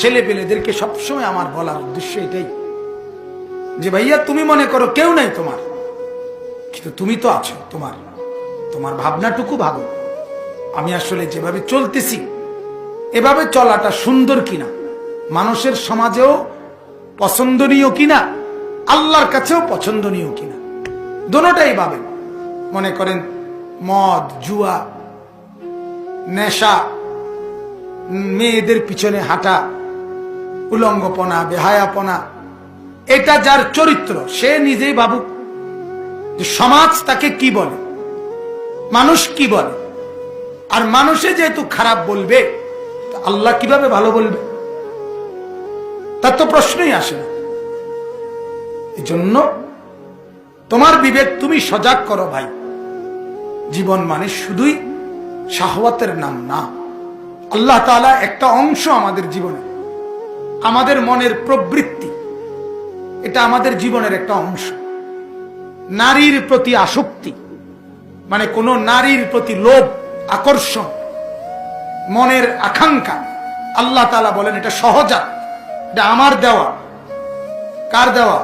ছেলে পেলেদেরকে সবসময় আমার বলার উদ্দেশ্য এটাই যে ভাইয়া তুমি মনে করো কেউ নাই তোমার, কিন্তু তুমি তো আছো, তোমার ভাবনাটুকু ভাবো আমি আসলে যেভাবে চলতেছি এভাবে চলাটা সুন্দর কিনা, মানুষের সমাজেও পছন্দনীয় কিনা, আল্লাহর কাছেও পছন্দনীয় কিনা, দোনোটাই ভাবেন। মনে করেন মদ, জুয়া, নেশা, মেয়েদের পিছনে হাঁটা, উলঙ্গপনা, বেহায়াপনা, এটা যার চরিত্র সে নিজেই ভাবুক যে সমাজ তাকে কি বলে, মানুষ কি বলে। আর মানুষে যেহেতু খারাপ বলবে, আল্লাহ কিভাবে ভালো বলবে? তার তো প্রশ্নই আসে না। এই জন্য তোমার বিবেক তুমি সজাগ করো ভাই। জীবন মানে শুধুই শাহওয়াতের নাম না। আল্লাহ তাআলা একটা অংশ আমাদের জীবনে, আমাদের মনের প্রবৃত্তি, এটা আমাদের জীবনের একটা অংশ। নারীর প্রতি আসক্তি মানে কোন নারীর প্রতি লোভ, আকর্ষণ, মনের আকাঙ্ক্ষা, আল্লাহ তাআলা বলেন এটা সহজাত, এটা আমার দেওয়া। কার দেওয়া?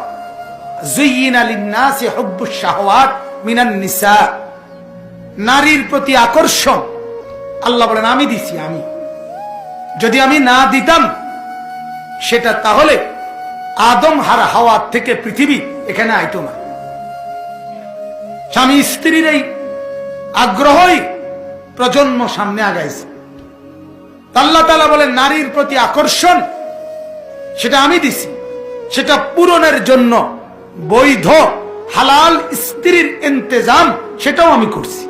যুয়্যিনা লিন-নাসি হুব্বুশ শাহওয়াত মিনান নিসা। নারীর প্রতি আকর্ষণ আল্লাহ বলেন আমি দিছি। আমি যদি আমি না দিতাম সেটা, তাহলে আদম হারা হাওয়া থেকে পৃথিবী এখানে আইতো না। স্বামী স্ত্রীর এই আগ্রহই প্রজন্ম সামনে আগাইছে। আল্লাহ তাআলা বলেন নারীর প্রতি আকর্ষণ সেটা আমি দিছি, সেটা পূরণের জন্য বৈধ হালাল স্ত্রীর ইন্তজাম সেটাও আমি করছি।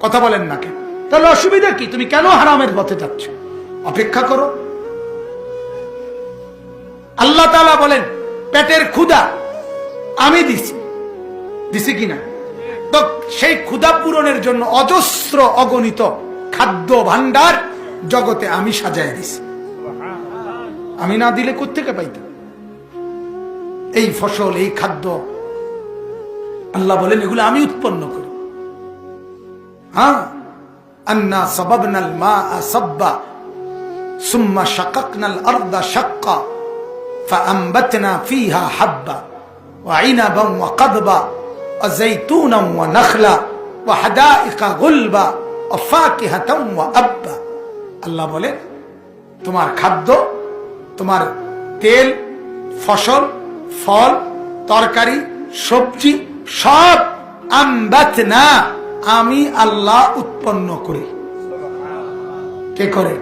কথা বলেন না কেন? তাহলে অসুবিধা কি? তুমি কেন হারামের পথে যাচ্ছ? অপেক্ষা করো। আল্লাহ তাআলা বলেন পেটের ক্ষুধা আমি দিছি কিনা? তো সেই ক্ষুধা পূরণের জন্য অজস্র অগণিত খাদ্য ভান্ডার জগতে আমি সাজায় দিছি। আমি না দিলে কোত্থেকে পাইতাম এই ফসল, এই খাদ্য? আল্লাহ বলেন এগুলো আমি উৎপন্ন করি। হ্যাঁ, আন্না সাবাবনাল মাআ সাব্বা সুম্মা শাকাকনাল আরদা শাক্কা ফাআমবাতনা ফীহা হাব্বা ওয়া ইনাবান ওয়া কাদবা ওয়া যাইতুনান ওয়া নাখলা ওয়া হাদাইকা গুলবা ওয়া ফাকিহাতান ওয়া আব্বা। আল্লাহ বলেন তোমার খাদ্য, তোমার তেল, ফসল, ফল, তরকারি, সবজি সব আম্বাতনা আমি আল্লাহ উৎপন্ন করি। কে করে?